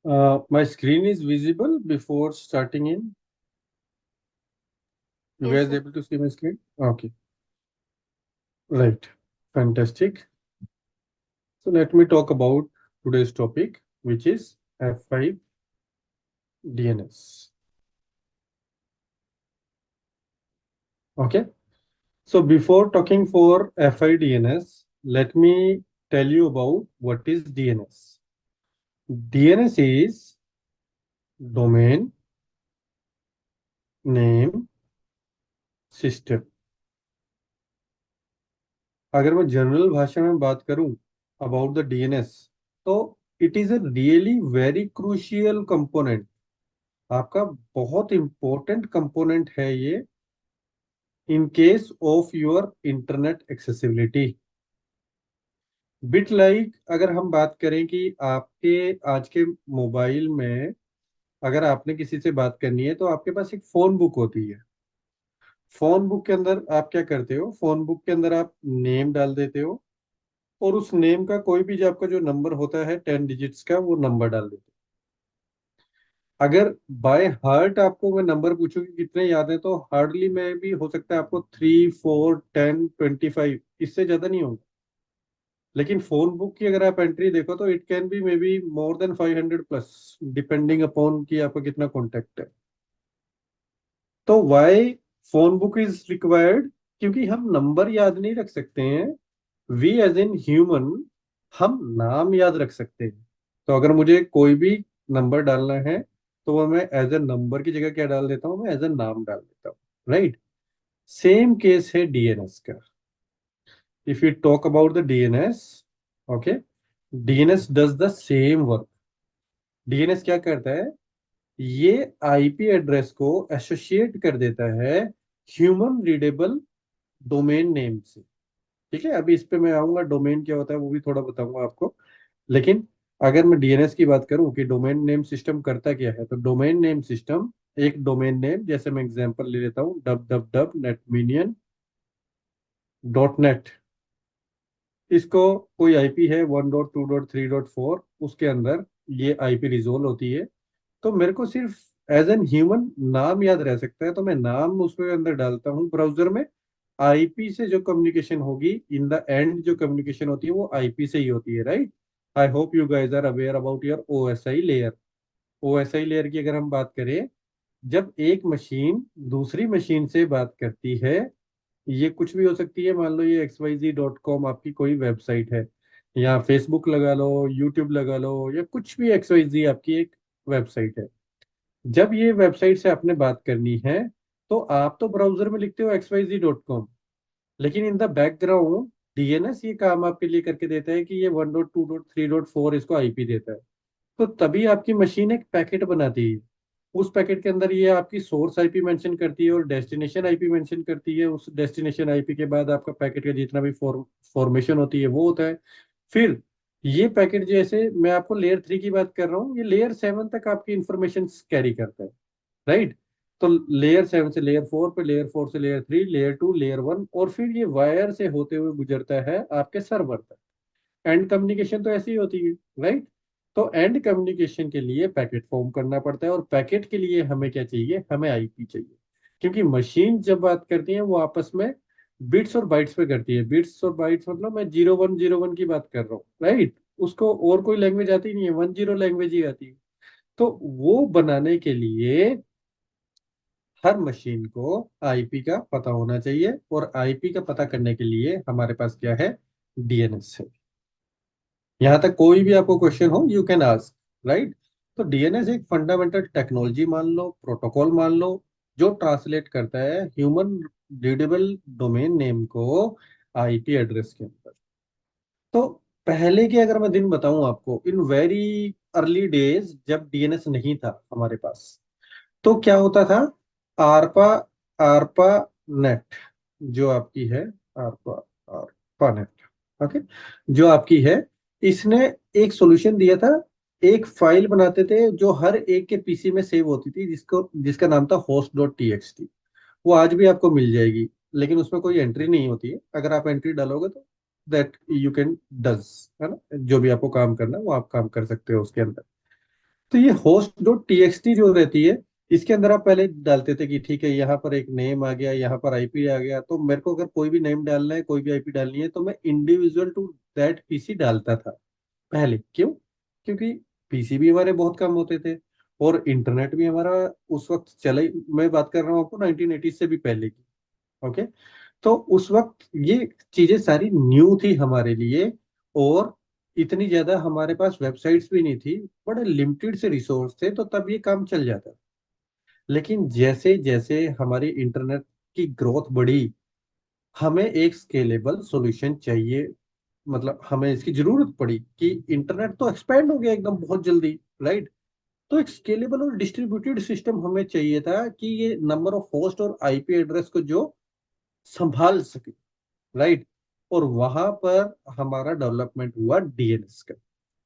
My screen is visible before starting in. You Yes, guys sir. able to see my screen? Okay, right. Fantastic. So let me talk about today's topic, which is F5 DNS. Okay. So before talking for F5 DNS, let me tell you about what is DNS. DNS is Domain Name System. अगर मैं general भाषा में बात करूं about the DNS, तो it is a really very crucial component. आपका बहुत important component है ये in case of your internet accessibility. Bit like अगर हम बात करें कि आपके आज के मोबाइल में अगर आपने किसी से बात करनी है तो आपके पास एक फोन बुक होती है। फोन बुक के अंदर आप क्या करते हो, फोन बुक के अंदर आप नेम डाल देते हो और उस नेम का कोई भी जो आपका जो नंबर होता है 10 डिजिट्स का वो नंबर डाल देते हो। अगर बाय हार्ट आपको मैं नंबर पूछूं कि कितने याद है तो हार्डली में भी हो सकता है आपको 3 4 10 25, इससे ज्यादा नहीं होगा। लेकिन फोन बुक की अगर आप एंट्री देखो तो it can be maybe more than 500 plus, depending upon कि आपका कितना कॉन्टेक्ट है। तो why phone book is required? क्योंकि हम नंबर याद नहीं रख सकते हैं, वी एज इन ह्यूमन हम नाम याद रख सकते हैं। तो अगर मुझे कोई भी नंबर डालना है तो वो मैं एज ए नंबर की जगह क्या डाल देता हूँ, मैं एज ए नाम डाल देता हूँ। राइट। सेम केस है डीएनएस का। If you talk about the DNS, okay, DNS does the same work. DNS क्या करता है, ये आईपी एड्रेस को एसोसिएट कर देता है ह्यूमन रीडेबल डोमेन नेम से। ठीक है, अभी इस पे मैं आऊंगा, डोमेन क्या होता है वो भी थोड़ा बताऊंगा आपको। लेकिन अगर मैं डीएनएस की बात करूं कि डोमेन नेम सिस्टम करता क्या है, तो डोमेन नेम सिस्टम एक डोमेन नेम, जैसे मैं एग्जांपल ले लेता हूं डब डब डब netminion.net, इसको कोई आईपी है 1.2.3.4, उसके अंदर ये आईपी रिजोल्व होती है। तो मेरे को सिर्फ एज एन ह्यूमन नाम याद रह सकता है, तो मैं नाम उसके अंदर डालता हूँ ब्राउजर में। आईपी से जो कम्युनिकेशन होगी इन द एंड, जो कम्युनिकेशन होती है वो आईपी से ही होती है। Right. I hope you guys are aware about your OSI layer. OSI layer की अगर हम बात करें, जब एक मशीन दूसरी मशीन से बात करती है, ये कुछ भी हो सकती है, मान लो ये xyz.com आपकी कोई वेबसाइट है, या फेसबुक लगा लो, यूट्यूब लगा लो, या कुछ भी XYZ आपकी एक वेबसाइट है। जब ये वेबसाइट से आपने बात करनी है तो आप तो ब्राउजर में लिखते हो xyz.com, लेकिन इन द बैकग्राउंड डीएनएस ये काम आपके लिए करके देता है कि ये 1.2.3.4 इसको आईपी देता है। तो तभी आपकी मशीन एक पैकेट बनाती है। उस पैकेट के अंदर ये आपकी सोर्स आईपी मेंशन करती है और डेस्टिनेशन आईपी मेंशन करती है। उस डेस्टिनेशन आईपी के बाद आपका पैकेट का जितना भी फॉर्मेशन होती है वो होता है। फिर ये पैकेट, जैसे मैं आपको लेयर 3 की बात कर रहा हूँ, ये लेयर 7 तक आपकी इंफॉर्मेशन कैरी करता है। राइट। तो लेयर 7 से लेयर 4 पे, लेयर 4 से लेयर 3, लेयर 2, लेयर 1, और फिर ये वायर से होते हुए गुजरता है आपके सर्वर तक। एंड कम्युनिकेशन तो ऐसी ही होती है। राइट। तो एंड कम्युनिकेशन के लिए पैकेट फॉर्म करना पड़ता है, और पैकेट के लिए हमें क्या चाहिए, हमें आईपी चाहिए। क्योंकि मशीन जब बात करती है वो आपस में बिट्स और बाइट्स पे करती है। बिट्स और बाइट्स मतलब मैं 0101 की बात कर रहा हूँ। राइट। उसको और कोई लैंग्वेज आती नहीं है, 10 लैंग्वेज ही आती है। तो वो बनाने के लिए हर मशीन को आईपी का पता होना चाहिए, और आईपी का पता करने के लिए हमारे पास क्या है, डीएनएस है। यहाँ तक कोई भी आपको क्वेश्चन हो यू कैन आस्क। राइट। तो डीएनएस एक फंडामेंटल टेक्नोलॉजी मान लो, प्रोटोकॉल मान लो, जो ट्रांसलेट करता है ह्यूमन रीडेबल डोमेन नेम को आईपी एड्रेस के अंदर। तो पहले के अगर मैं दिन बताऊं आपको, इन वेरी अर्ली डेज जब डीएनएस नहीं था हमारे पास, तो क्या होता था, आरपा आरपा नेट जो आपकी है, आरपा आरपा नेट, ओके, जो आपकी है, इसने एक सॉल्यूशन दिया था। एक फाइल बनाते थे जो हर एक के पीसी में सेव होती थी, जिसका नाम था host.txt। वो आज भी आपको मिल जाएगी, लेकिन उसमें कोई एंट्री नहीं होती है। अगर आप एंट्री डालोगे तो दैट यू कैन डज, है ना, जो भी आपको काम करना है वो आप काम कर सकते हो उसके अंदर। तो ये होस्ट डॉट टीएक्सटी जो रहती है, इसके अंदर आप पहले डालते थे कि ठीक है यहाँ पर एक नेम आ गया, यहाँ पर आईपी आ गया, तो मेरे को अगर कोई भी नेम डालना है, कोई भी आईपी डालनी है, तो मैं इंडिविजुअल टू दैट पीसी डालता था पहले। क्यों? क्योंकि पीसी भी हमारे बहुत कम होते थे, और इंटरनेट भी हमारा उस वक्त चले, मैं बात कर रहा हूँ आपको 1980 से भी पहले की। ओके। तो उस वक्त ये चीजें सारी न्यू थी हमारे लिए, और इतनी ज्यादा हमारे पास वेबसाइट्स भी नहीं थी, बड़े लिमिटेड से रिसोर्स थे, तो तब ये काम चल जाता। लेकिन जैसे जैसे हमारी इंटरनेट की ग्रोथ बढ़ी, हमें एक स्केलेबल सॉल्यूशन चाहिए, मतलब हमें इसकी जरूरत पड़ी कि इंटरनेट तो एक्सपैंड हो गया एकदम बहुत जल्दी, राइट? तो एक स्केलेबल और डिस्ट्रीब्यूटेड सिस्टम हमें चाहिए था कि ये नंबर ऑफ होस्ट और आईपी एड्रेस को जो संभाल सके, राइट? और वहां पर हमारा डेवलपमेंट हुआ डीएनएस का,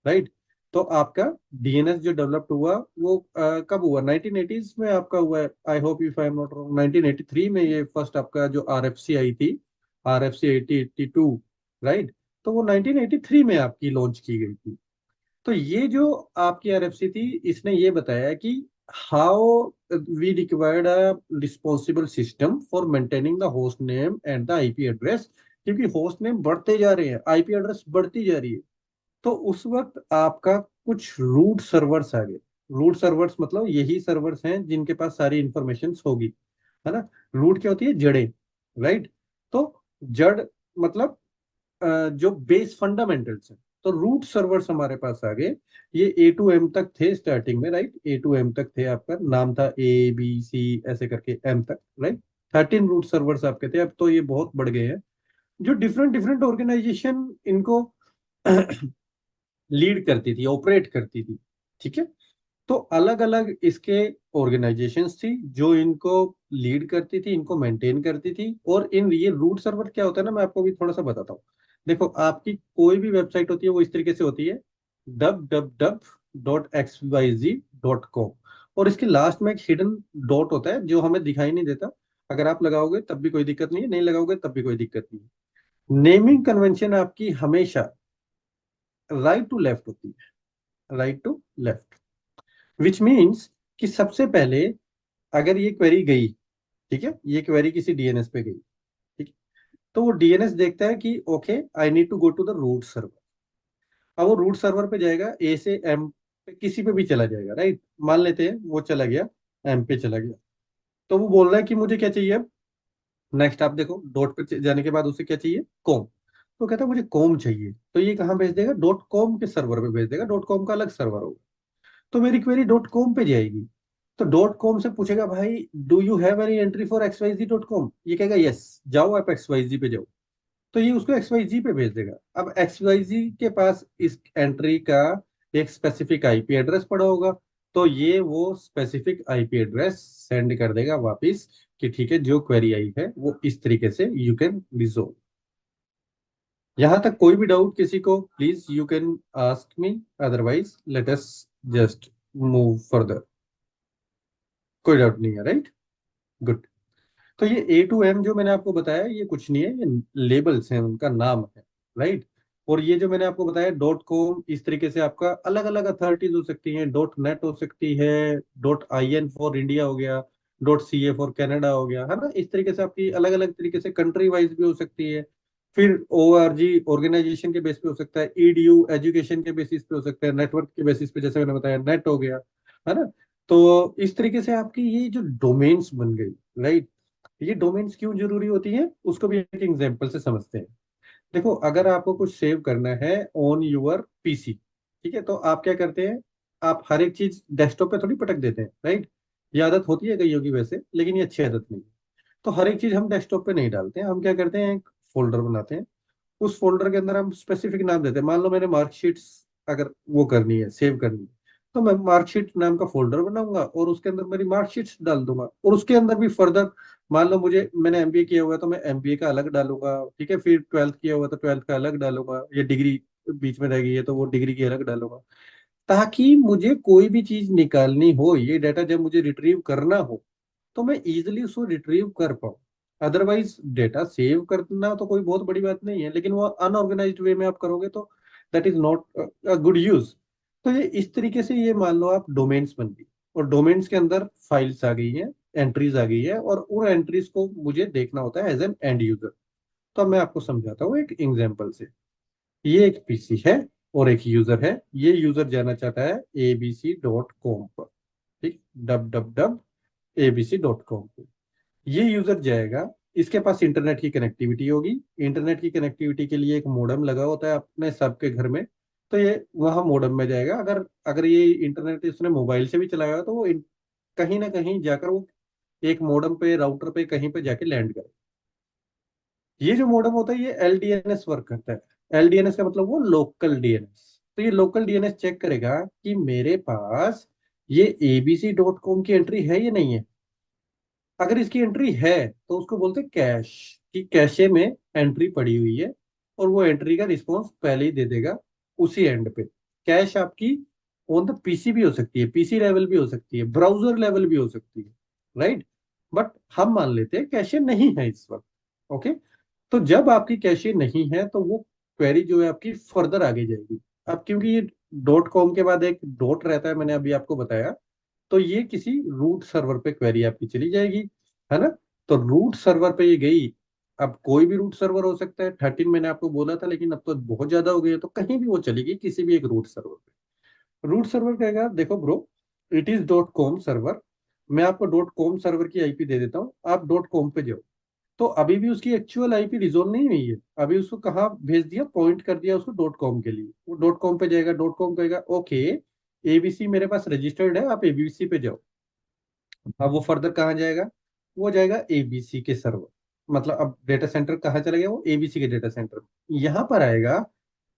राइट? तो आपका डीएनएस जो डेवलप्ड हुआ वो कब हुआ? 1980s में आपका हुआ है, I hope if I am not wrong. 1983 में ये फर्स्ट आपका जो आरएफसी आई थी, आरएफसी 8082, राइट? तो वो 1983 में आपकी लॉन्च की गई थी। तो ये जो आपकी आरएफसी थी, इसने ये बताया कि how we required a responsible system for maintaining the host name and the IP address, क्योंकि होस्ट नेम बढ़ते जा रहे हैं, आईपी एड्रेस बढ़ती जा रही है। तो उस वक्त आपका कुछ रूट सर्वर्स आ गए। रूट सर्वर्स मतलब यही सर्वर्स हैं जिनके पास सारी इंफॉर्मेशन होगी, है ना? रूट क्या होती है? जड़ें, राइट? तो जड़ मतलब जो बेस फंडामेंटल्स हैं। तो रूट सर्वर्स हमारे पास आ गए। ये A to M तक थे स्टार्टिंग में, राइट? A to M तक थे, आपका नाम था A B C ऐसे करके M तक, राइट? 13 रूट सर्वर्स आपके थे। अब तो ये बहुत बढ़ गए हैं, जो डिफरेंट डिफरेंट ऑर्गेनाइजेशन इनको लीड करती थी, ऑपरेट करती थी, ठीक है? तो अलग अलग इसके ऑर्गेनाइजेशंस थी जो इनको लीड करती थी, इनको मेंटेन करती थी। और इन ये रूट सर्वर क्या होता है ना, मैं आपको भी थोड़ा सा बताता हूँ। देखो, आपकी कोई भी वेबसाइट होती है वो इस तरीके से होती है, www.xyz.com, और इसके लास्ट में एक हिडन डॉट होता है जो हमें दिखाई नहीं देता। अगर आप लगाओगे तब भी कोई दिक्कत नहीं है, नहीं लगाओगे तब भी कोई दिक्कत नहीं है। नेमिंग कन्वेंशन आपकी हमेशा राइट टू लेफ्ट होती है, right to left, which means कि सबसे पहले अगर ये क्वेरी गई, ठीक है, ये क्वेरी किसी डीएनएस पे गई, ठीक है, तो वो डीएनएस देखता है कि okay, I need to go to the root server. अब वो रूट सर्वर पे जाएगा, ए से एम पे किसी पे भी चला जाएगा, राइट? मान लेते हैं वो चला गया, एम पे चला गया, तो वो बोल रहा है कि मुझे क्या चाहिए अब? नेक्स्ट आप देखो, डॉट पे जाने के बाद उसे क्या चाहिए? कॉम। तो कहता है मुझे कॉम चाहिए, तो ये कहाँ भेज देगा? डॉट कॉम के सर्वर पे भेज देगा, डॉट कॉम का अलग सर्वर होगा। तो मेरी क्वेरी डॉट कॉम पे जाएगी, तो डॉट कॉम से पूछेगा भाई do you have any entry for XYZ.com? ये कहेगा यस, जाओ आप XYZ पे जाओ। तो ये उसको XYZ पे भेज देगा। अब XYZ के पास इस एंट्री का एक स्पेसिफिक आईपी एड्रेस पड़ा होगा, तो ये वो स्पेसिफिक आईपी एड्रेस सेंड कर देगा वापिस कि ठीक है, जो क्वेरी आई है वो इस तरीके से यू कैन रिजोल्व। यहाँ तक कोई भी डाउट किसी को, please you can ask me, otherwise let us just move further. कोई डाउट नहीं है, राइट? गुड। तो ये A to M जो मैंने आपको बताया, ये कुछ नहीं है, ये लेबल्स हैं, उनका नाम है, राइट? और ये जो मैंने आपको बताया डॉट कॉम, इस तरीके से आपका अलग अलग अथॉरिटीज हो सकती हैं, डॉट नेट हो सकती है, डॉट IN फॉर इंडिया हो गया, डॉट CA फॉर कनाडा हो गया, है ना? इस तरीके से आपकी अलग अलग तरीके से कंट्री वाइज भी हो सकती है। फिर ORG ऑर्गेनाइजेशन के बेस पे हो सकता है, EDU एजुकेशन के बेसिस पे हो सकता है, नेटवर्क के बेसिस पे जैसे मैंने बताया नेट हो गया, है ना? तो इस तरीके से आपकी ये जो डोमेन्स बन गई, राइट? ये डोमेन्स क्यों जरूरी होती है उसको भी एक एग्जांपल से समझते हैं। देखो, अगर आपको कुछ सेव करना है ऑन यूर पीसी, ठीक है, तो आप क्या करते हैं? आप हर एक चीज डेस्कटॉप पे थोड़ी पटक देते हैं, राइट? ये आदत होती है कईयों की वैसे, लेकिन ये अच्छी आदत नहीं है। तो हर एक चीज हम डेस्कटॉप पे नहीं डालते हैं, हम क्या करते हैं? एक फोल्डर बनाते हैं, उस फोल्डर के अंदर हम स्पेसिफिक नाम देते हैं। मान लो मैंने मार्कशीट्स अगर वो करनी है, सेव करनी है, तो मैं मार्कशीट नाम का फोल्डर बनाऊंगा और उसके अंदर मेरी मार्कशीट्स डाल दूंगा, और उसके अंदर भी फर्दर, मान लो मुझे, मैंने एमबीए किया हुआ है तो मैं एमबीए का अलग डालूंगा, ठीक है? फिर ट्वेल्थ किया हुआ तो ट्वेल्थ का अलग डालूंगा, ये डिग्री बीच में रह गई है तो वो डिग्री की अलग डालूंगा, ताकि मुझे कोई भी चीज निकालनी हो, ये डाटा जब मुझे रिट्रीव करना हो, तो मैं इजिली उसको रिट्रीव कर पाऊँ। अदरवाइज डेटा सेव करना तो कोई बहुत बड़ी बात नहीं है, लेकिन वो अनऑर्गेनाइज्ड वे में आप करोगे तो that is not a good use. तो ये इस तरीके से, ये मान लो आप डोमेन्स बन गई, और डोमेन्स के अंदर फाइल्स आ गई हैं, एंट्रीज आ गई है, और उन एंट्रीज को मुझे देखना होता है एज एन एंड यूजर। तो अब मैं आपको समझाता हूँ एक एग्जांपल से। ये एक पीसी है और एक यूजर है। ये यूजर जाना चाहता है abc.com पर, ठीक, www.abc.com पे। ये यूजर जाएगा, इसके पास इंटरनेट की कनेक्टिविटी होगी। इंटरनेट की कनेक्टिविटी के लिए एक मॉडेम लगा होता है अपने सबके घर में। तो ये वहां मॉडेम में जाएगा। अगर अगर ये इंटरनेट इसने मोबाइल से भी चलाया हो, तो वो कहीं ना कहीं जाकर वो एक मॉडेम पे, राउटर पे, कहीं पे जाके लैंड करे। ये जो मॉडेम होता है ये एलडीएनएस वर्क करता है। एलडीएनएस का मतलब वो लोकल डीएनएस। तो ये लोकल डीएनएस चेक करेगा कि मेरे पास ये abc.com की एंट्री है या नहीं है। अगर इसकी एंट्री है तो उसको बोलते हैं कैश, कि कैशे में एंट्री पड़ी हुई है, और वो एंट्री का रिस्पॉन्स पहले ही दे देगा उसी एंड पे। कैश आपकी ऑन द पीसी भी हो सकती है, पीसी लेवल भी हो सकती है, ब्राउजर लेवल भी हो सकती है, राइट। बट हम मान लेते हैं कैशे नहीं है इस वक्त। ओके। तो जब आपकी कैशे नहीं है तो वो क्वेरी जो है आपकी फर्दर आगे जाएगी। अब क्योंकि ये डॉट कॉम के बाद एक डॉट रहता है, मैंने अभी आपको बताया, तो ये किसी रूट सर्वर पे क्वेरी आपकी चली जाएगी, है ना। तो रूट सर्वर पे ये गई। अब कोई भी रूट सर्वर हो सकता है, 13 मैंने आपको बोला था, लेकिन अब तो बहुत ज्यादा हो गई है, तो कहीं भी वो चलेगी किसी भी एक रूट सर्वर पे। रूट सर्वर कहेगा देखो bro, it is dot com server. मैं आपको डॉट कॉम सर्वर की आईपी दे देता हूँ, आप डॉट कॉम पे जाओ। तो अभी भी उसकी एक्चुअल आईपी रिजोल्व नहीं हुई है। अभी उसको कहाँ भेज दिया, पॉइंट कर दिया उसको डॉट कॉम के लिए। वो डॉट कॉम पे जाएगा, डॉट कॉम कहेगा ओके एबीसी मेरे पास रजिस्टर्ड है, आप एबीसी पे जाओ। अब वो फर्दर कहाँ जाएगा, वो जाएगा एबीसी के सर्वर। मतलब अब डेटा सेंटर कहाँ चला गया, वो एबीसी के डेटा सेंटर यहाँ पर आएगा।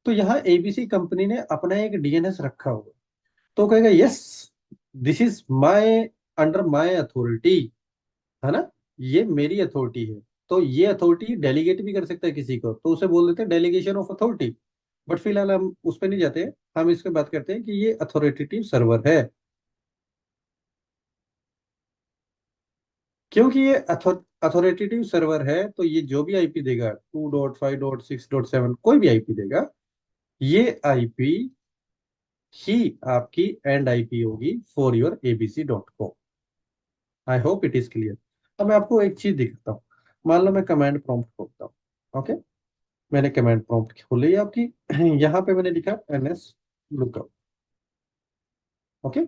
तो यहाँ एबीसी कंपनी ने अपना एक डीएनएस रखा हुआ। तो कहेगा yes, this is my, under my authority, है ना, ये मेरी अथॉरिटी है। तो ये अथॉरिटी डेलीगेट भी कर सकता है किसी को, तो उसे बोल देते हैं डेलीगेशन ऑफ अथॉरिटी। बट फिलहाल हम उस पर नहीं जाते हैं, हम इस पे बात करते हैं कि ये अथॉरिटेटिव सर्वर है। क्योंकि ये अथॉरिटेटिव सर्वर है, तो ये जो भी आईपी देगा, 2.5.6.7, कोई भी आईपी देगा, ये आईपी ही आपकी एंड आईपी होगी for your abc.com। I hope it is clear. अब मैं आपको एक चीज दिखाता हूँ। मान लो मैं कमांड प्रॉम्प्ट खोलता हूँ। ओके। मैंने कमांड प्रॉम्प्ट खोली है आपकी। यहाँ पे मैंने लिखा ns lookup. Okay.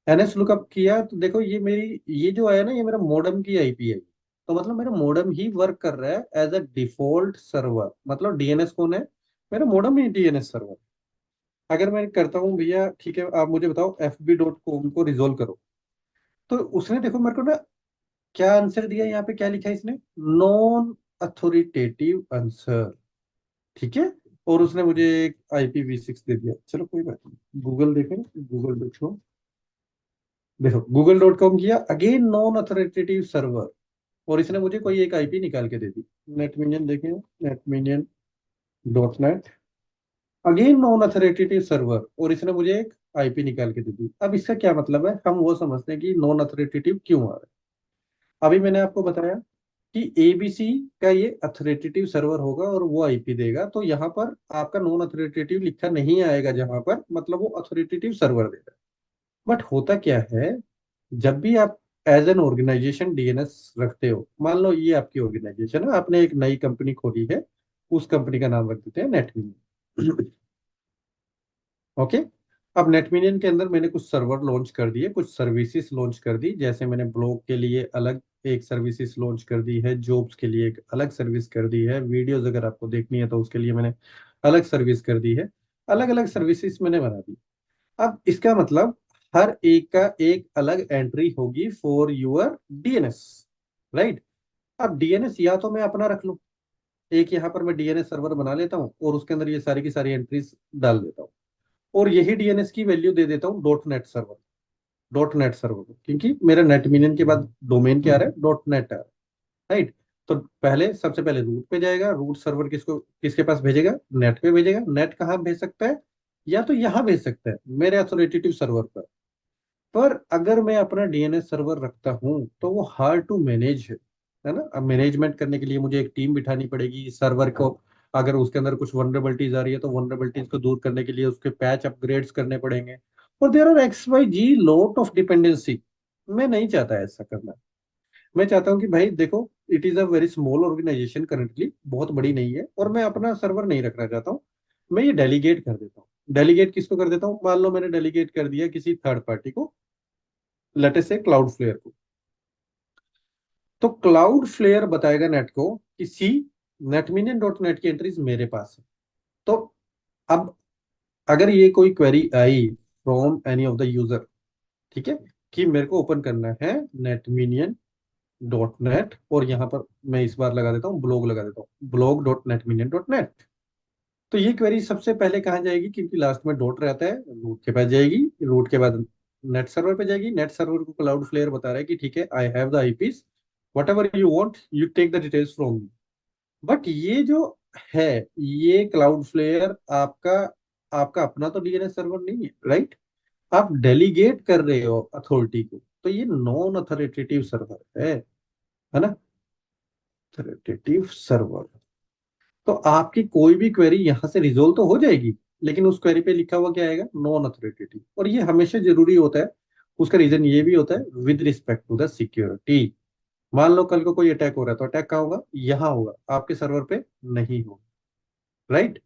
ns lookup किया तो देखो ये मेरी, ये जो आया ना, ये मेरा मॉडेम की आईपी है। तो मतलब मेरा मॉडेम ही वर्क कर रहा है एज अ डिफॉल्ट सर्वर। मतलब डीएनएस कौन है, मेरा मॉडेम ही डीएनएस सर्वर। अगर मैं करता हूँ भैया ठीक है आप मुझे बताओ fb.com को रिजोल्व करो, तो उसने देखो मेरे को ना क्या आंसर दिया, यहाँ पे क्या लिखा है इसने, नॉन अथॉरिटेटिव आंसर। ठीक है। और उसने मुझे एक IPv6 दे दिया। चलो कोई बात नहीं, गूगल देखें, गूगल देखो। देखो google.com किया, अगेन नॉन अथॉरिटेटिव सर्वर, और इसने मुझे कोई एक आईपी निकाल के दे दी। नेटमिनियन देखें, Netminion dot net, again non authoritative server, और इसने मुझे एक आईपी निकाल के दे दी। अब इसका क्या मतलब है, हम वो समझते हैं कि नॉन अथॉरिटेटिव क्यों आ रहा है। अभी मैंने आपको बताया कि एबीसी का ये अथॉरिटेटिव सर्वर होगा और वो आईपी देगा, तो यहाँ पर आपका नॉन अथॉरिटेटिव लिखा नहीं आएगा, जहां पर मतलब वो अथॉरिटेटिव सर्वर देगा। बट होता क्या है, जब भी आप एज एन ऑर्गेनाइजेशन डीएनएस रखते हो, मान लो ये आपकी ऑर्गेनाइजेशन है, आपने एक नई कंपनी खोली है, उस कंपनी का नाम रख देते हैं नेटमिनियन। ओके। अब नेटमिनियन के अंदर मैंने कुछ सर्वर लॉन्च कर दिए, कुछ सर्विसेज लॉन्च कर दी। जैसे मैंने ब्लॉग के लिए अलग एक सर्विसेज लॉन्च कर दी है, जॉब्स के लिए एक अलग सर्विस कर दी है, वीडियोस अगर आपको देखनी है तो उसके लिए मैंने अलग सर्विस कर दी है। अलग अलग सर्विसेज मैंने बना दी। अब इसका मतलब हर एक का एक अलग एंट्री होगी फॉर यूर डीएनएस, राइट। अब डीएनएस या तो मैं अपना रख लूं, एक यहाँ पर मैं डीएनएस सर्वर बना लेता हूँ और उसके अंदर ये सारी की सारी एंट्रीज डाल देता हूँ, और यही डीएनएस की वैल्यू दे देता हूँ डॉट नेट सर्वर को, क्योंकि मेरा नेट मिनियन के बाद डोमेन क्या आ रहा है, डॉट नेट आ रहा है, राइट। तो पहले सबसे पहले रूट पे जाएगा, रूट सर्वर किसको किसके पास भेजेगा, नेट पे भेजेगा। नेट कहाँ भेज सकता है, या तो यहाँ भेज सकता है मेरे अथॉरिटेटिव सर्वर पर अगर मैं अपना डीएनएस सर्वर रखता हूँ तो वो हार्ड टू मैनेज है ना। अब मैनेजमेंट करने के लिए मुझे एक टीम बिठानी पड़ेगी, सर्वर को अगर उसके अंदर कुछ वनरेबिलिटीज आ रही है तो वनरेबिलिटीज को दूर करने के लिए उसके पैच अपग्रेड्स करने पड़ेंगे। और there are X Y Z lot of dependency. मैं नहीं चाहता ऐसा करना। मैं चाहता हूँ कि भाई देखो, it is a very small organization currently, बहुत बड़ी नहीं है, और मैं अपना सर्वर नहीं रखना चाहता हूँ। मैं ये डेलीगेट कर देता हूँ। डेलीगेट किसको कर देता हूँ? मान लो मैंने डेलीगेट कर दिया किसी थर्ड पार्टी को, लेटे से क्लाउड फ्लेयर को। तो क्लाउड फ्लेयर बताएगा नेट को कि सी, नेटमिनियन डॉट नेट की एंट्रीज मेरे पास है। तो अब अगर ये कोई query I from any of the user, ठीक है, कि मेरे को ओपन करना है नेटमिनियन डॉट नेट, और यहाँ पर मैं इस बार लगा देता हूँ ब्लॉग, लगा देता हूँ ब्लॉग डॉट नेटमिनियन डॉट नेट। तो ये क्वेरी सबसे पहले कहाँ जाएगी? क्योंकि लास्ट में डॉट रहता है, रूट के पास जाएगी। रूट के बाद नेट सर्वर पे जाएगी। नेट सर्वर को क्लाउड फ्लेयर बता रहा है कि ठीक है, I have the IPs, whatever you want you take the details from me. But ये जो है, ये क्लाउड फ्लेयर आपका आपका अपना तो डीएनएस सर्वर नहीं है, राइट? आप डेलीगेट कर रहे हो अथॉरिटी को, तो ये नॉन अथॉरिटेटिव सर्वर है ना? Authoritative server. तो आपकी कोई भी क्वेरी यहां से रिजोल्व तो हो जाएगी, लेकिन उस क्वेरी पे लिखा हुआ क्या आएगा? Non authoritative. और ये हमेशा जरूरी होता है। उसका रीजन ये भी होता है with respect to the security. मान लो कल को कोई अटैक हो रहा है, तो अटैक कहाँ होगा? यहाँ होगा, आपके सर्वर पे नहीं होगा, राइट?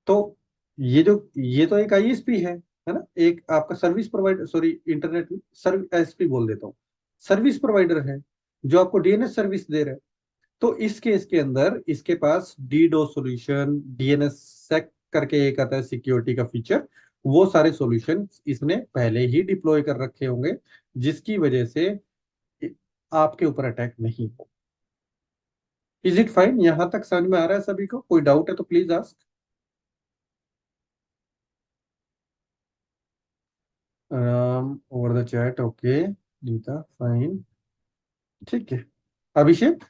तो ये तो एक आईएसपी है ना? एक आपका सर्विस प्रोवाइडर, सॉरी इंटरनेट सर्व एसपी बोल देता हूँ, सर्विस प्रोवाइडर है, जो आपको डीएनएस सर्विस दे रहा है। तो इस केस के अंदर इसके पास डीडो सॉल्यूशन, डीएनएस सेक करके एक आता है सिक्योरिटी का फीचर, वो सारे सॉल्यूशन इसने पहले ही डिप्लॉय कर रखे होंगे, जिसकी वजह से आपके ऊपर अटैक नहीं हो। Is it fine? यहां तक समझ में आ रहा है सभी को? कोई डाउट है तो please ask over the chat. Okay Nita, fine, ठीक है। Abhishek,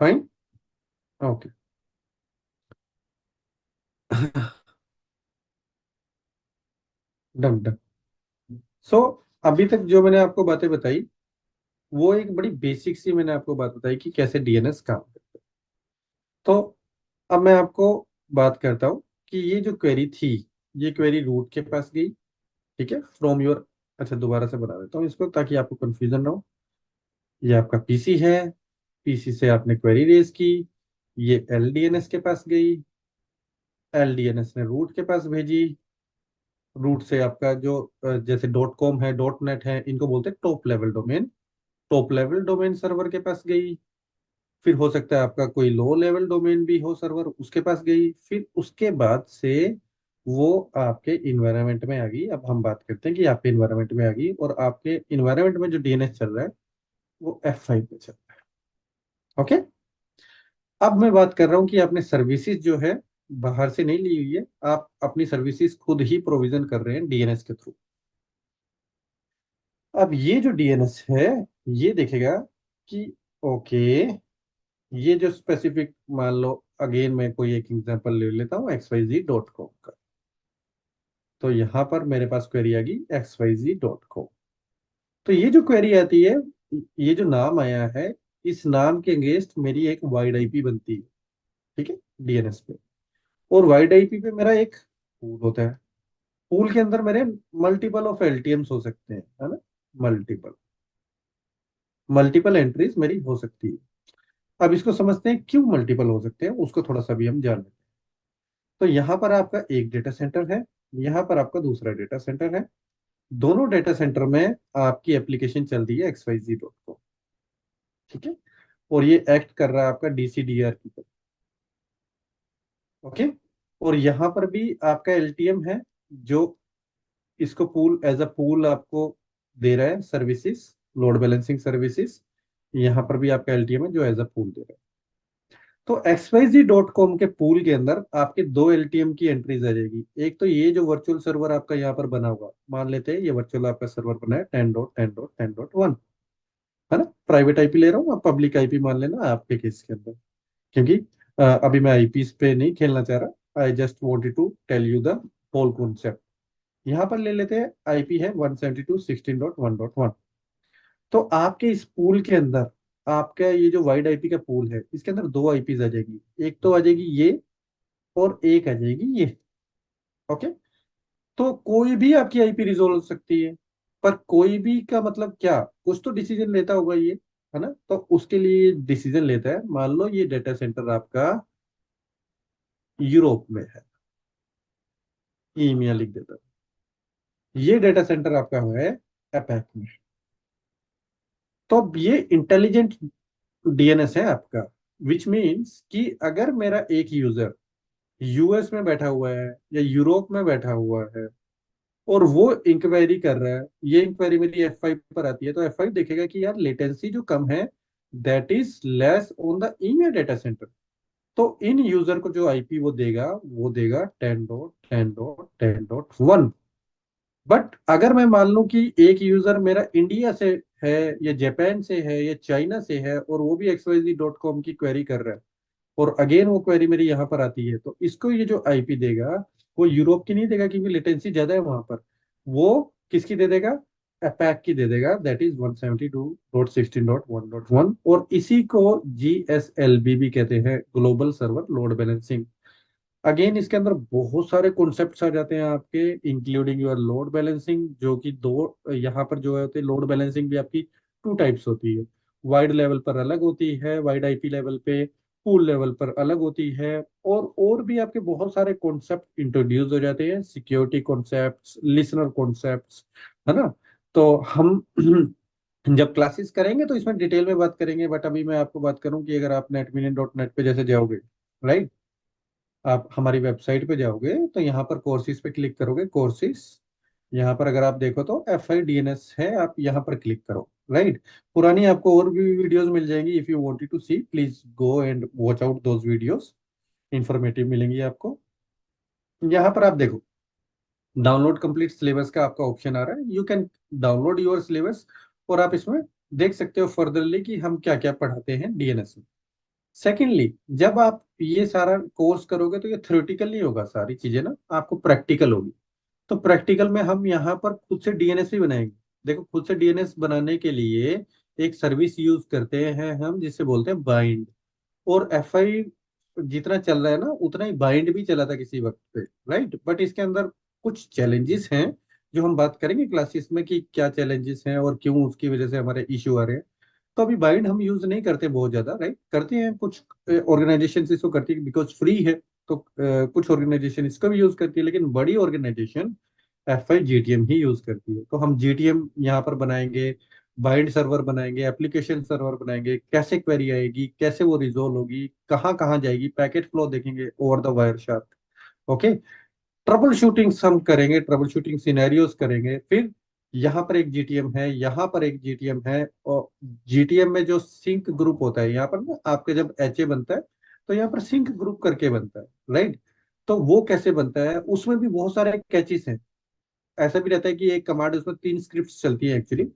fine, okay. Done done. So अभी तक जो मैंने आपको बातें बताई, वो एक बड़ी बेसिक सी मैंने आपको बात बताई कि कैसे डीएनएस काम करता है। तो अब मैं आपको बात करता हूँ कि ये जो क्वेरी थी, ये क्वेरी रूट के पास गई, ठीक है, फ्रॉम योर। अच्छा, दोबारा से बता देता हूँ इसको ताकि आपको कंफ्यूजन ना हो। ये आपका पीसी है, पीसी से आपने क्वेरी रेज की, ये एलडीएनएस के पास गई, एलडीएनएस ने रूट के पास भेजी, रूट से आपका जो जैसे डॉट कॉम है, डॉट नेट है, इनको बोलते हैं top level domain, top level domain server के पास गई। फिर हो सकता है आपका कोई लो लेवल डोमेन भी हो सर्वर, उसके पास गई। फिर उसके बाद से वो आपके इन्वायरमेंट में आ गई। अब हम बात करते हैं कि आपके इन्वायरमेंट में आ गई, और आपके इन्वायरमेंट में जो डीएनएस चल रहा है वो F5 पे चल रहा है। ओके। अब मैं बात कर रहा हूँ कि आपने सर्विसेज जो है बाहर से नहीं ली हुई है, आप अपनी सर्विसेज खुद ही प्रोविजन कर रहे हैं डीएनएस के थ्रू। अब ये जो डीएनएस है, ये देखेगा कि ओके, ये जो स्पेसिफिक, मान लो अगेन मैं कोई एक एग्जांपल ले लेता हूँ xyz.com का। तो यहाँ पर मेरे पास क्वेरी आ गई xyz.com। तो ये जो क्वेरी आती है, ये जो नाम आया है, इस नाम के अगेंस्ट मेरी एक वाइड आईपी बनती है, ठीक है, डीएनएस पे। और वाइड आईपी पे मेरा एक पूल होता है। पूल के अंदर मेरे मल्टीपल ऑफ एलटीएम्स हो सकते हैं, है ना? मल्टीपल मल्टीपल एंट्रीज मेरी हो सकती है। अब इसको समझते हैं क्यों मल्टीपल हो सकते हैं, उसको थोड़ा सा भी हम जान लेते हैं। तो यहाँ पर आपका एक डेटा सेंटर है, यहाँ पर आपका दूसरा डेटा सेंटर है। दोनों डेटा सेंटर में आपकी एप्लीकेशन चल रही है xyz.com, ठीक है। और ये एक्ट कर रहा है आपका डीसीडीआर की तरह। ओके। और यहाँ पर भी आपका एलटीएम है, जो इसको पूल एज अ पूल आपको दे रहा है सर्विसेज, लोड बैलेंसिंग सर्विसेज। यहाँ पर भी आपका एलटीएम है जो एज अ पूल दे रहा है। तो xyz.com के पूल के अंदर आपके दो एलटीएम की एंट्रीज आ जाएगी। एक तो ये जो वर्चुअल सर्वर आपका यहाँ पर बना हुआ, मान लेते हैं ये वर्चुअल आपका सर्वर बना है 10.10.10.1, है ना? प्राइवेट आईपी ले रहा हूँ, आप पब्लिक आईपी मान लेना आपके केस के अंदर, क्योंकि अभी मैं आईपीस पे नहीं खेलना चाह रहा। I just wanted to tell you the whole concept. यहाँ पर ले लेते हैं आईपी है 172.16.1.1। तो आपके इस पूल के अंदर, आपका ये जो वाइड आईपी का पूल है, इसके अंदर दो आईपीज आ जाएगी। एक तो आ जाएगी ये, और एक आ जाएगी ये। ओके। तो कोई भी आपकी आईपी रिजोल्व हो सकती है। पर कोई भी का मतलब क्या, कुछ तो डिसीजन लेता होगा ये, है ना। तो उसके लिए डिसीजन लेता है, मान लो ये डेटा सेंटर आपका यूरोप में है, ईमेल लिख देता है। ये डेटा सेंटर आपका है एपैक में। तो अब ये इंटेलिजेंट डीएनएस है आपका, विच मीन्स कि अगर मेरा एक यूजर यूएस में बैठा हुआ है या यूरोप में बैठा हुआ है, और वो इंक्वायरी कर रहा है, ये इंक्वायरी मेरी F5 पर आती है, तो F5 देखेगा कि यार लेटेंसी जो कम है, that is less on the email data centre. तो इन यूजर को जो आईपी वो देगा 10.10.10.1। बट अगर मैं मान लूं कि एक यूजर मेरा इंडिया से है, या जापान से है, या चाइना से है, और वो भी xyz.com की क्वेरी कर रहा है, और अगेन वो क्वेरी मेरी यहाँ पर आती है, तो इसको ये जो आईपी देगा, वो यूरोप की नहीं देगा क्योंकि लेटेंसी ज्यादा है वहां पर। वो किसकी दे देगा, अपैक की दे देगा, दैट इज 172.16.1.1। और इसी को GSLB भी कहते हैं, global server load balancing. Again इसके अंदर बहुत सारे कॉन्सेप्ट्स आ जाते हैं आपके, इंक्लूडिंग योर लोड बैलेंसिंग, जो कि दो यहाँ पर जो है होते हैं, लोड बैलेंसिंग भी आपकी टू टाइप्स होती है। वाइड लेवल पर अलग होती है, वाइड आईपी लेवल पे, पूल लेवल पर अलग होती है। और भी आपके बहुत सारे कॉन्सेप्ट इंट्रोड्यूस हो जाते हैं, सिक्योरिटी कॉन्सेप्ट्स, लिसनर कॉन्सेप्ट्स, है ना। तो हम जब क्लासेस करेंगे तो इसमें डिटेल में बात करेंगे, बट अभी मैं आपको बात करूं कि अगर आप netminion.net पे जैसे जाओगे, राइट, आप हमारी वेबसाइट पे जाओगे तो यहाँ पर कोर्सेज पे क्लिक करोगे, कोर्सेज। यहाँ पर अगर आप देखो तो FIDNS है, आप यहाँ पर क्लिक करो, राइट। पुरानी आपको और भी वीडियोस मिल जाएंगी, if you wanted to see please go and watch out those videos, informative मिलेंगी आपको। यहाँ पर आप देखो, डाउनलोड कंप्लीट सिलेबस का आपका ऑप्शन आ रहा है, you can download your syllabus, और आप इसमें देख सकते हो फर्दरली कि हम क्या क्या पढ़ाते हैं डीएनएस में। सेकेंडली, जब आप ये सारा कोर्स करोगे तो ये थ्योरेटिकल नहीं होगा, सारी चीजें ना आपको प्रैक्टिकल होगी। तो प्रैक्टिकल में हम यहाँ पर खुद से डीएनएस भी बनाएंगे। देखो, खुद से डीएनएस बनाने के लिए एक सर्विस यूज करते हैं हम, जिसे बोलते हैं बाइंड। और FI जितना चल रहा है ना, उतना ही बाइंड भी चला था किसी वक्त पे, राइट। बट इसके अंदर कुछ चैलेंजेस हैं, जो हम बात करेंगे क्लासेस में कि क्या चैलेंजेस हैं और क्यों उसकी वजह से हमारे इश्यू आ रहे हैं। तो अभी बाइंड हम यूज नहीं करते बहुत ज्यादा, राइट। करते हैं कुछ ऑर्गेनाइजेशन इसको करती है बिकॉज फ्री है, तो कुछ ऑर्गेनाइजेशन इसको भी यूज करती है, लेकिन बड़ी ऑर्गेनाइजेशन FI GTM ही यूज करती है। तो हम GTM यहाँ पर बनाएंगे, बाइंड सर्वर बनाएंगे, एप्लीकेशन सर्वर बनाएंगे, कैसे क्वेरी आएगी, कैसे वो रिजोल्व होगी, कहाँ कहाँ जाएगी, पैकेट फ्लो देखेंगे over the wire shaft. Okay. Trouble shooting हम करेंगे, ट्रबल शूटिंग सिनेरियोज करेंगे। फिर यहाँ पर एक GTM है, यहाँ पर एक GTM है, और GTM में जो सिंक ग्रुप होता है, यहाँ पर ना आपके जब HA बनता है, तो यहाँ पर सिंक ग्रुप करके बनता है, राइट। तो वो कैसे बनता है, उसमें भी बहुत सारे कैचेस हैं। ऐसा भी रहता है कि एक कमांड, उसमें 3 स्क्रिप्ट्स चलती है एक्चुअली।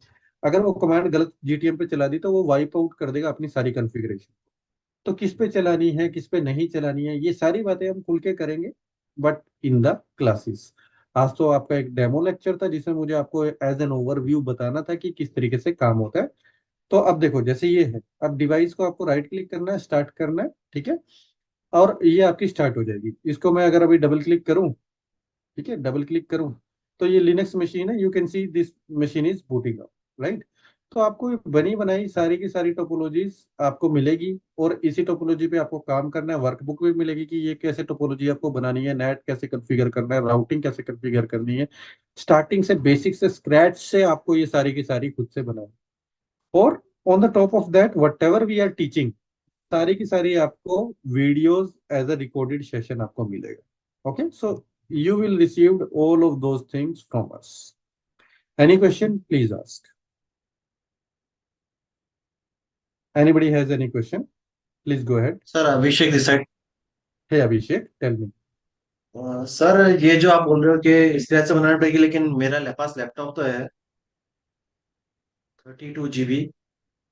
अगर वो कमांड गलत GTM पे चला दी तो वो वाइप आउट कर देगा अपनी सारी कॉन्फ़िगरेशन। तो किस पे चलानी है, किस पे नहीं चलानी है, ये सारी बातें हम खुल के करेंगे, बट इन द क्लासेस। आज तो आपका एक डेमो लेक्चर था जिसमें मुझे आपको एज एन ओवरव्यू बताना था कि किस तरीके से काम होता है। तो अब देखो, जैसे ये है, अब डिवाइस को आपको राइट क्लिक करना है, स्टार्ट करना है, ठीक है। और ये आपकी स्टार्ट हो जाएगी। इसको मैं अगर अभी डबल क्लिक करूं, ठीक है, डबल क्लिक करूं, तो ये लिनक्स मशीन है, you can see this machine is booting up, right. तो आपको ये बनी बनाई सारी की सारी टोपोलॉजीज आपको मिलेगी, और इसी टोपोलॉजी पे आपको काम करना है। वर्कबुक भी मिलेगी कि ये कैसे टोपोलॉजी आपको बनानी है, नेट कैसे कॉन्फ़िगर करना है, राउटिंग कैसे कॉन्फ़िगर करनी है, स्टार्टिंग से, बेसिक से, स्क्रैच से आपको ये सारी की सारी खुद से बनानी। और on the top of that whatever we are teaching, सारी की सारी आपको videos as a recorded session आपको मिलेगा। Okay, so you will receive all of those things from us. Any question, please ask. Anybody has any question, please go ahead. Sir Abhishek this side. Hey Abhishek, tell me. Sir ये जो आप बोल रहे हो कि scratch से बनाना पड़ेगी, लेकिन मेरा पास लैपटॉप तो है, 32 GB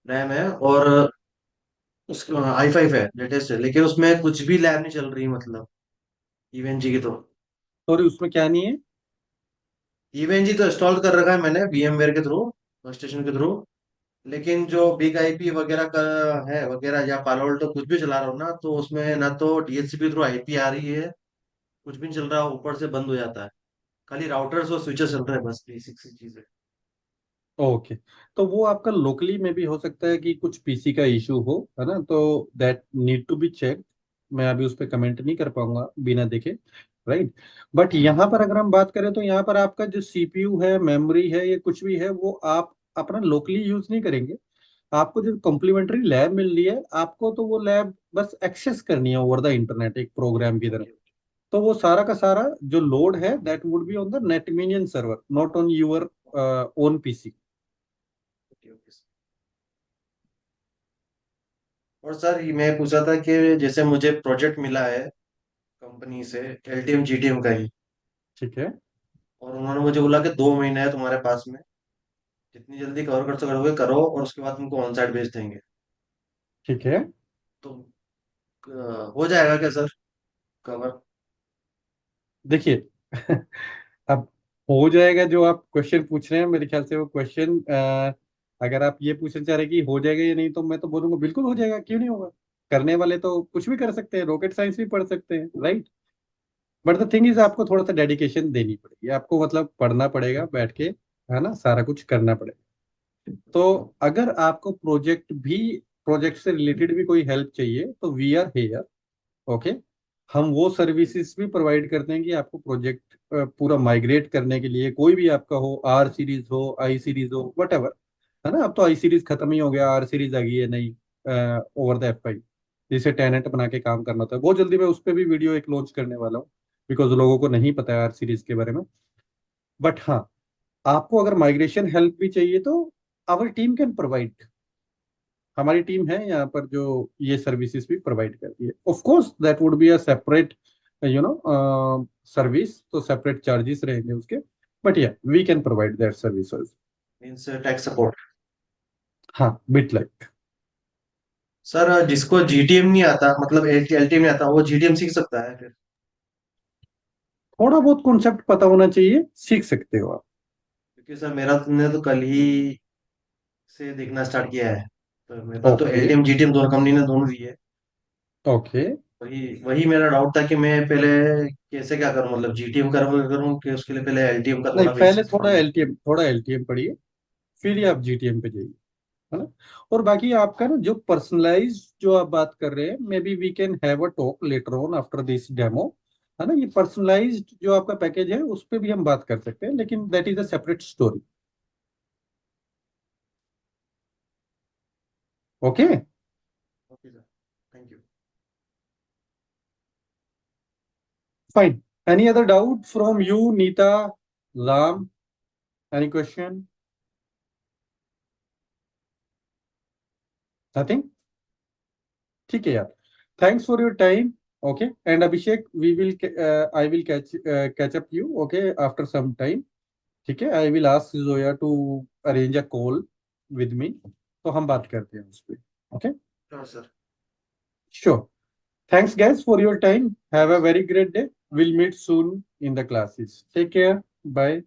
रैम है, और उसका i5 है, लेटेस्ट है, लेकिन उसमें कुछ भी लैब नहीं चल रही, मतलब इवेंट जी की तो। सॉरी, उसमें क्या नहीं है? इवेंट जी तो इंस्टॉल कर रखा है मैंने VMware के थ्रू, स्टेशन के थ्रू, लेकिन जो बिग आईपी वगैरह का है वगैरह, या पालो अल्टो कुछ भी चला रहा हो ना, तो उसमें ना तो डीएचसीपी थ्रू आईपी आ रही है, कुछ भी नहीं चल रहा, ऊपर से बंद हो जाता है। खाली राउटर्स और स्विचेस चल रहे हैं, बस बेसिक सी चीजें। ओके, तो वो आपका लोकली में भी हो सकता है कि कुछ पीसी का इशू हो, है ना, तो that need to be check. मैं अभी उस पर कमेंट नहीं कर पाऊंगा बिना देखे, राइट। बट यहाँ पर अगर हम बात करें तो यहाँ पर आपका जो सीपीयू है, मेमोरी है, ये कुछ भी है, वो आप अपना लोकली यूज नहीं करेंगे। आपको जो कॉम्प्लीमेंट्री लैब मिल रही है आपको, तो वो लैब बस एक्सेस करनी है ओवर द इंटरनेट एक प्रोग्राम की तरह। ओके तो वो सारा का सारा जो लोड है that would be on the Netminion server, not on your own PC. Okay okay. और सर ये मैं पूछा था कि जैसे मुझे प्रोजेक्ट मिला है कंपनी से, एलटीएम जीटीएम का ही, ठीक है। और उन्होंने मुझे बोला कि 2 महीने है तुम्हारे पास में, जितनी जल्दी कवर कर सकोगे करो, और उसके बाद तुमको ऑन साइड भेज देंगे। ठीक है। तो हो जाएगा क्या सर कवर? देखिए अब हो जाएगा, जो आप क्वेश्चन पूछ रहे हैं मेरे ख्याल से वो क्वेश्चन, अगर आप ये पूछना चाह रहे हैं कि हो जाएगा या नहीं, तो मैं तो बोलूंगा बिल्कुल हो जाएगा, क्यों नहीं होगा। करने वाले तो कुछ भी कर सकते हैं, रॉकेट साइंस भी पढ़ सकते हैं, right. But the thing is आपको थोड़ा सा डेडिकेशन देनी पड़ेगी, आपको मतलब पढ़ना पड़ेगा बैठ के, है ना, सारा कुछ करना पड़ेगा। तो अगर आपको प्रोजेक्ट से रिलेटेड भी कोई हेल्प चाहिए तो वी आर हेयर। ओके, हम वो सर्विसेज भी प्रोवाइड करते हैं कि आपको प्रोजेक्ट पूरा माइग्रेट करने के लिए, कोई भी आपका हो, आर सीरीज हो, आई सीरीज हो, वट एवर, है ना। अब तो आई सीरीज खत्म ही हो गया, आर सीरीज आ गई है नई ओवर द एफ आई, जिसे टेनेंट बना के काम करना होता है। बहुत जल्दी मैं उस पर भी वीडियो एक लॉन्च करने वाला हूँ, बिकॉज लोगों को नहीं पता है आर सीरीज के बारे में। बट हाँ, आपको अगर माइग्रेशन हेल्प भी चाहिए तो आवर टीम कैन प्रोवाइड। हमारी टीम है यहाँ पर जो ये सर्विसेज भी प्रोवाइड करती है। Of course that would be a separate service, तो सेपरेट चार्जेस रहेंगे उसके। बट या we can provide that services. Means tax support. हाँ, बिट लाइक। सर जिसको जीटीएम नहीं आता, मतलब एलटीएम नहीं आता, वो जीटीएम सीख सकता है फिर? थोड़ा बहुत कॉन्सेप्ट पता होना चाहिए, सीख सकते हो आप। क्योंकि सर मेरा ने तो कल ही से देखना स्टार्ट किया है, तो मेरे पास तो ओके। एलटीएम जीटीएम दोनों कंपनी ने दोनों दी है। ओके। वही वही मेरा डाउट था कि मैं पहले कैसे क्या करूं, मतलब जीटीएम करूं कि उसके लिए पहले एलटीएम का नहीं, थोड़ा पहले बेसिक्स पढ़ थोड़ा लूं? एलटीएम, पढ़िए, फिर ही आप जीटीएम पे जाइए, है ना। और बाकी आपका ना जो पर्सनलाइज जो आप बात कर रहे हैं, maybe we can have a talk later on after this demo, है ना। ये पर्सनलाइज्ड जो आपका पैकेज है उस पे भी हम बात कर सकते हैं, लेकिन that is a separate story. Okay, okay sir, thank you. Fine. Any other doubt from you, Nita, Ram, any question? Nothing. ठीक है यार, thanks for your time. Okay, and Abhishek, we will I will catch up you, okay, after some time. ठीक है, I will ask Zoya to arrange a call with me, तो हम बात करते हैं उस पर। Okay, sure sir. Sure. Thanks guys for your time. Thank Have you a sir. very great day. We'll meet soon in the classes. Take care. Bye.